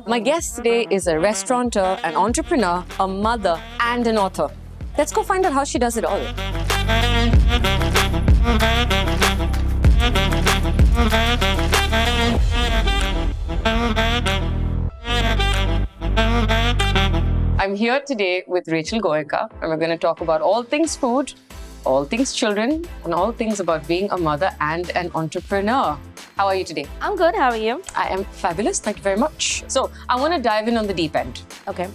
My guest today is a restaurateur, an entrepreneur, a mother, and an author. Let's go find out how she does it all. I'm here today with Rachel Goenka, and we're going to talk about all things food, all things children, and all things about being a mother and an entrepreneur. How are you today? I'm good. How are you? I am fabulous. Thank you very much. So, I want to dive in on the deep end. Okay.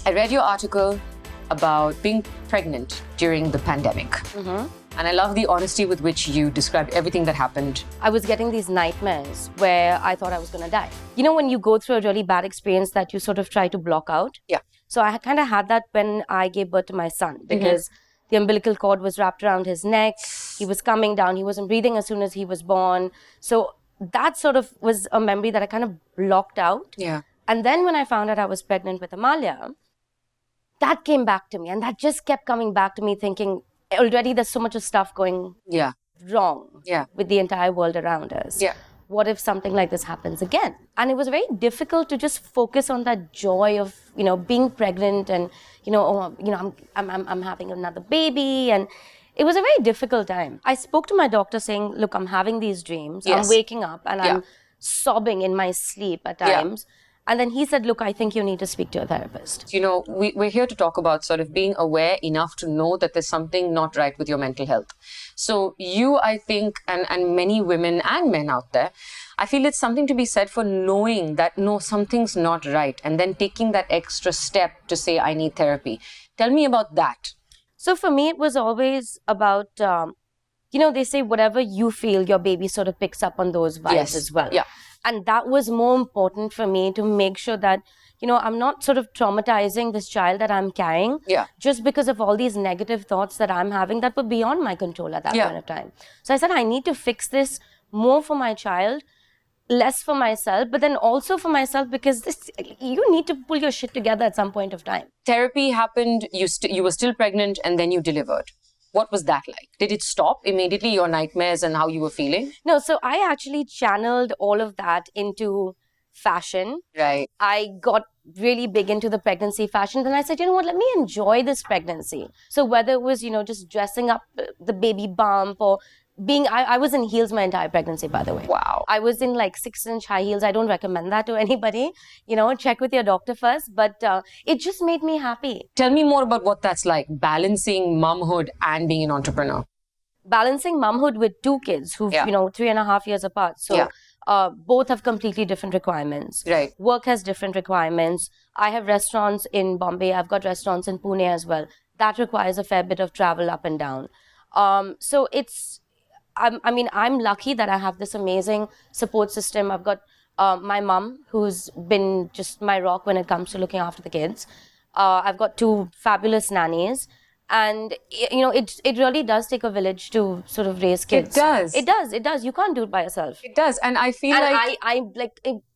I read your article about being pregnant during the pandemic. And I love the honesty with which you described everything that happened. I was getting these nightmares where I thought I was going to die. You know, when you go through a really bad experience that you sort of try to block out? Yeah. So I kind of had that when I gave birth to my son because the umbilical cord was wrapped around his neck. He was coming down. He wasn't breathing as soon as he was born. So that sort of was a memory that I kind of blocked out. Yeah. And then when I found out I was pregnant with Amalia, that came back to me. And that just kept coming back to me thinking, already there's so much of stuff going wrong with the entire world around us. Yeah. What if something like this happens again? And it was very difficult to just focus on that joy of, you know, being pregnant and, I'm having another baby. And it was a very difficult time. I spoke to my doctor saying, look, I'm having these dreams. Yes. I'm waking up and I'm sobbing in my sleep at times. And then he said, look, I think you need to speak to a therapist. You know, we're here to talk about sort of being aware enough to know that there's something not right with your mental health. So you, I think, and many women and men out there, I feel it's something to be said for knowing that, no, something's not right. And then taking that extra step to say, I need therapy. Tell me about that. So for me, it was always about, they say whatever you feel, your baby sort of picks up on those vibes as well. Yeah. And that was more important for me to make sure that, I'm not sort of traumatizing this child that I'm carrying just because of all these negative thoughts that I'm having that were beyond my control at that point of time. So I said, I need to fix this more for my child, less for myself, but then also for myself because you need to pull your shit together at some point of time. Therapy happened, you were still pregnant, and then you delivered. What was that like? Did it stop immediately, your nightmares and how you were feeling? No, so I actually channeled all of that into fashion. Right. I got really big into the pregnancy fashion. Then I said, you know what, let me enjoy this pregnancy. So whether it was, just dressing up the baby bump or I was in heels my entire pregnancy, by the way. Wow. I was in like 6-inch high heels. I don't recommend that to anybody. Check with your doctor first. But it just made me happy. Tell me more about what that's like, balancing momhood and being an entrepreneur. Balancing momhood with 2 kids who, 3.5 years apart. So both have completely different requirements. Right. Work has different requirements. I have restaurants in Bombay. I've got restaurants in Pune as well. That requires a fair bit of travel up and down. So I'm lucky that I have this amazing support system. I've got my mom, who's been just my rock when it comes to looking after the kids. I've got 2 fabulous nannies. And, it really does take a village to sort of raise kids. It does. It does. You can't do it by yourself. It does. And I feel I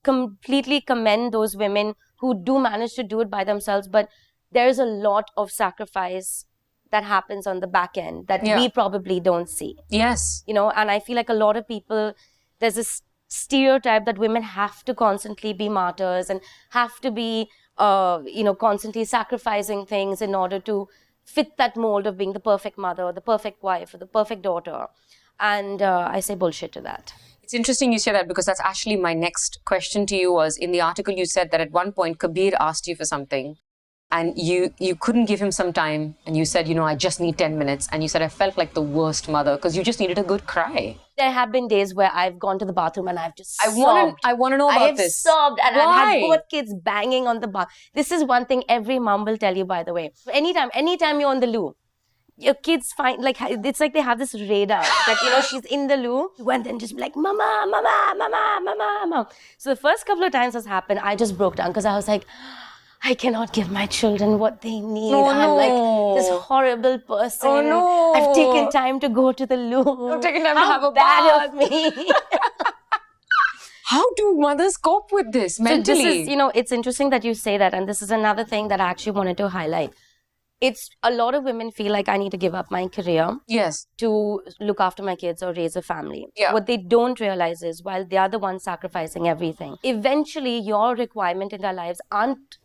completely commend those women who do manage to do it by themselves. But there's a lot of sacrifice that happens on the back end that we probably don't see. Yes. And I feel like a lot of people, there's this stereotype that women have to constantly be martyrs and have to be, constantly sacrificing things in order to fit that mold of being the perfect mother or the perfect wife or the perfect daughter. And I say bullshit to that. It's interesting you say that because that's actually my next question to you was, in the article you said that at one point Kabir asked you for something. And you couldn't give him some time. And you said, I just need 10 minutes. And you said, I felt like the worst mother because you just needed a good cry. There have been days where I've gone to the bathroom and I've just sobbed. I want to know about this. I've sobbed and Why? I've had both kids banging on the bath. This is one thing every mom will tell you, by the way. Anytime you're on the loo, your kids find, it's like they have this radar that, she's in the loo. And then just be like, mama, mama, mama, mama, mama. So the first couple of times this happened, I just broke down because I was like, I cannot give my children what they need. I'm like this horrible person. Oh no. I've taken time to go to the loo. I've taken time to have a bad bath. of me. How do mothers cope with this mentally? So this is, it's interesting that you say that. And this is another thing that I actually wanted to highlight. it's a lot of women feel like I need to give up my career Yes. to look after my kids or raise a family. Yeah. What they don't realize is while they are the ones sacrificing everything, eventually your requirement in their lives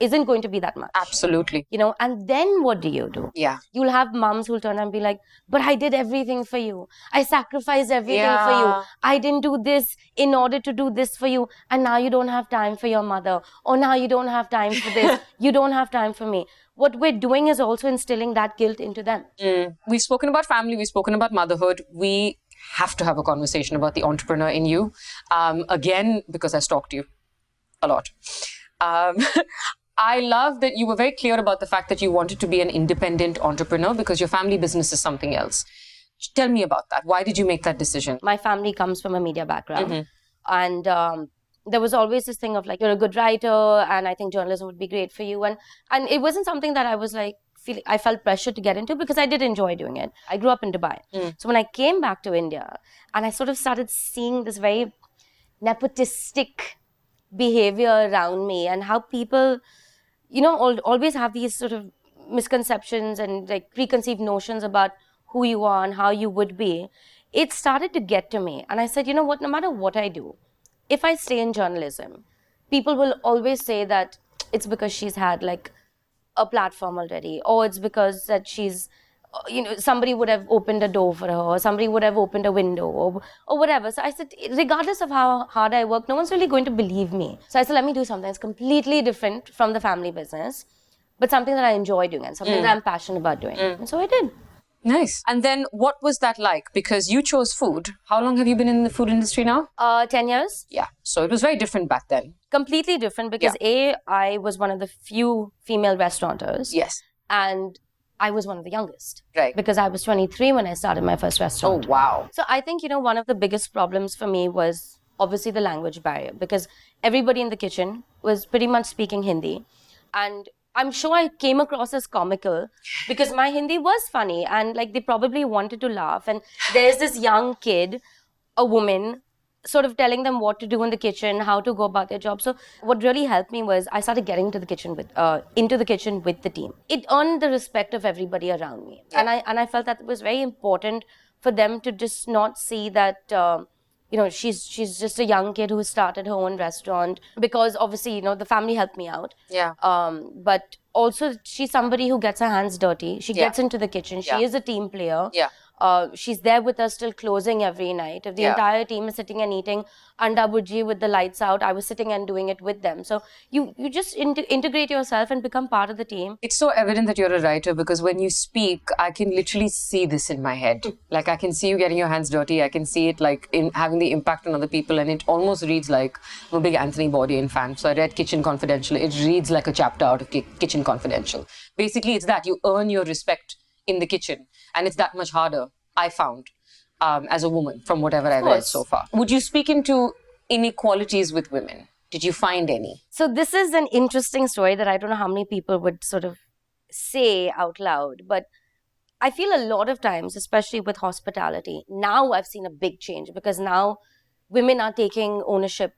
isn't going to be that much. Absolutely. And then what do you do? Yeah. You'll have moms who'll turn and be like, but I did everything for you. I sacrificed everything for you. I didn't do this in order to do this for you. And now you don't have time for your mother. Or now you don't have time for this. You don't have time for me. What we're doing is also instilling that guilt into them. We've spoken about family. We've spoken about motherhood. We have to have a conversation about the entrepreneur in you. Again, because I stalked you a lot. I love that you were very clear about the fact that you wanted to be an independent entrepreneur because your family business is something else. Tell me about that. Why did you make that decision? My family comes from a media background. And there was always this thing of like, you're a good writer and I think journalism would be great for you. And it wasn't something that I was like, I felt pressure to get into because I did enjoy doing it. I grew up in Dubai. So when I came back to India and I sort of started seeing this very nepotistic behavior around me and how people, always have these sort of misconceptions and like preconceived notions about who you are and how you would be, it started to get to me. And I said, you know what, no matter what I do, if I stay in journalism, people will always say that it's because she's had like a platform already, or it's because that she's, somebody would have opened a door for her, or somebody would have opened a window, or whatever. So I said, regardless of how hard I work, no one's really going to believe me. So I said, let me do something that's completely different from the family business, but something that I enjoy doing and something that I'm passionate about doing. And so I did. Nice. And then what was that like? Because you chose food. How long have you been in the food industry now? 10 years. Yeah. So it was very different back then. Completely different because I was one of the few female restaurateurs. Yes. And I was one of the youngest. Right. Because I was 23 when I started my first restaurant. Oh, wow. So I think, one of the biggest problems for me was obviously the language barrier because everybody in the kitchen was pretty much speaking Hindi. And I'm sure I came across as comical because my Hindi was funny and like they probably wanted to laugh. And there's this young kid, a woman, sort of telling them what to do in the kitchen, how to go about their job. So what really helped me was I started getting into the kitchen with the team. It earned the respect of everybody around me. Yeah. And I felt that it was very important for them to just not see that she's just a young kid who started her own restaurant because obviously, the family helped me out. Yeah. But also she's somebody who gets her hands dirty. She gets into the kitchen. She is a team player. Yeah. She's there with us till closing every night. If the entire team is sitting and eating anda bhurji with the lights out, I was sitting and doing it with them. So you just integrate yourself and become part of the team. It's so evident that you're a writer because when you speak, I can literally see this in my head. Like I can see you getting your hands dirty. I can see it like in having the impact on other people. And it almost reads like, I'm a big Anthony Bourdain fan. So I read Kitchen Confidential. It reads like a chapter out of Kitchen Confidential. Basically, it's that you earn your respect in the kitchen. And it's that much harder, I found, as a woman, from whatever I've read so far. Would you speak into inequalities with women? Did you find any? So this is an interesting story that I don't know how many people would sort of say out loud. But I feel a lot of times, especially with hospitality, now I've seen a big change because now women are taking ownership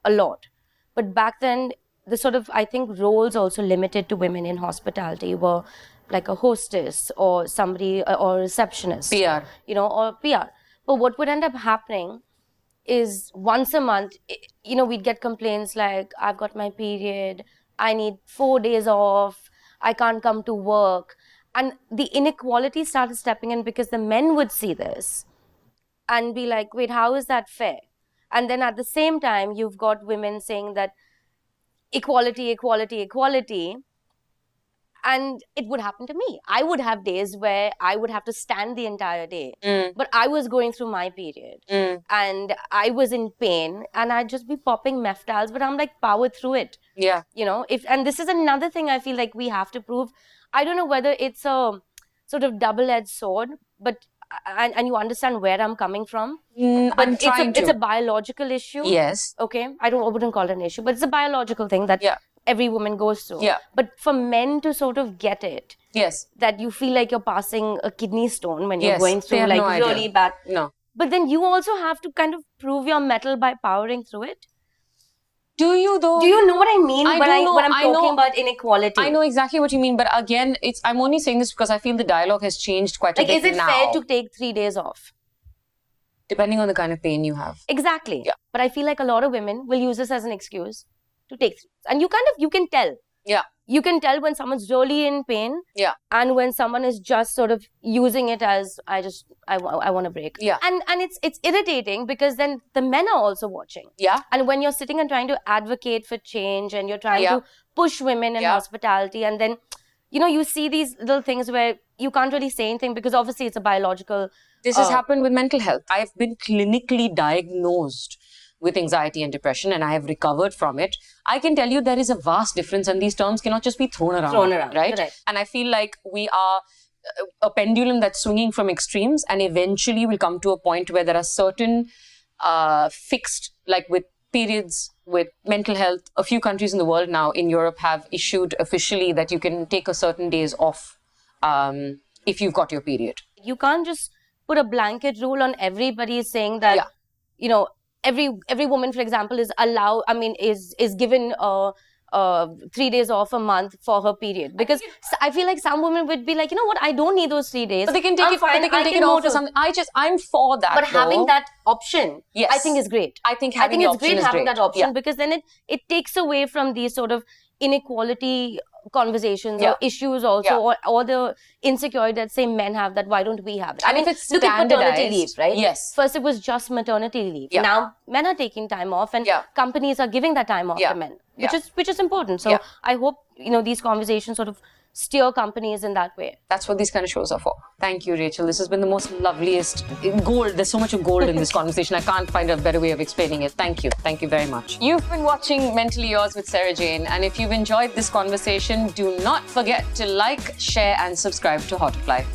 a lot. But back then, the sort of, I think, roles also limited to women in hospitality were like a hostess or somebody or a receptionist. PR. Or PR. But what would end up happening is once a month, we'd get complaints like, I've got my period, I need 4 days off, I can't come to work. And the inequality started stepping in because the men would see this and be like, wait, how is that fair? And then at the same time, you've got women saying that equality, equality, equality. And it would happen to me. I would have days where I would have to stand the entire day. But I was going through my period. And I was in pain. And I'd just be popping Meftals. But I'm like, power through it. Yeah. And this is another thing I feel like we have to prove. I don't know whether it's a sort of double-edged sword. But and you understand where I'm coming from. But it's a biological issue. Yes. Okay. I wouldn't call it an issue. But it's a biological thing that... every woman goes through. Yeah. But for men to sort of get it, that you feel like you're passing a kidney stone when you're going through like really bad. No. But then you also have to kind of prove your mettle by powering through it. Do you though? Do you know what I mean I when, do know. when I'm I talking know. about inequality? I know exactly what you mean, but again, I'm only saying this because I feel the dialogue has changed quite a Like, bit is it now. fair to take 3 days off? Depending on the kind of pain you have. Exactly. Yeah. But I feel like a lot of women will use this as an excuse to take 3 days. And you can tell. Yeah. You can tell when someone's really in pain. Yeah. And when someone is just sort of using it as, I want a break. Yeah. And it's irritating because then the men are also watching. Yeah. And when you're sitting and trying to advocate for change and you're trying Yeah. to push women in Yeah. hospitality, and then, you see these little things where you can't really say anything because obviously it's a biological... This has happened with mental health. I have been clinically diagnosed with anxiety and depression, and I have recovered from it. I can tell you there is a vast difference, and these terms cannot just be thrown around. Right? Correct. And I feel like we are a pendulum that's swinging from extremes, and eventually will come to a point where there are certain fixed, like with periods, with mental health. A few countries in the world now, in Europe, have issued officially that you can take a certain days off if you've got your period. You can't just put a blanket rule on everybody saying that, every woman, for example, is given 3 days off a month for her period. Because I feel like some women would be like, you know what, I don't need those 3 days. But they can take it. Fine, They can take it off for something. I'm for that. But having that option, Yes. I think is great. I think it's option great is having great. that option Yeah. because then it takes away from these sort of inequality conversations Yeah. or issues also, or the insecurity that say men have, that why don't we have it? And if it's look at maternity standardized, leave, right? yes. First it was just maternity leave. Yeah. Now men are taking time off, and companies are giving that time off Yeah. to men, which is important. So Yeah. I hope these conversations sort of steer companies in that way. That's what these kind of shows are for. Thank you, Rachel. This has been the most loveliest gold. There's so much of gold in this conversation. I can't find a better way of explaining it. Thank you. Thank you very much. You've been watching Mentally Yours with Sarah Jane. And if you've enjoyed this conversation, do not forget to like, share, and subscribe to Hotfly.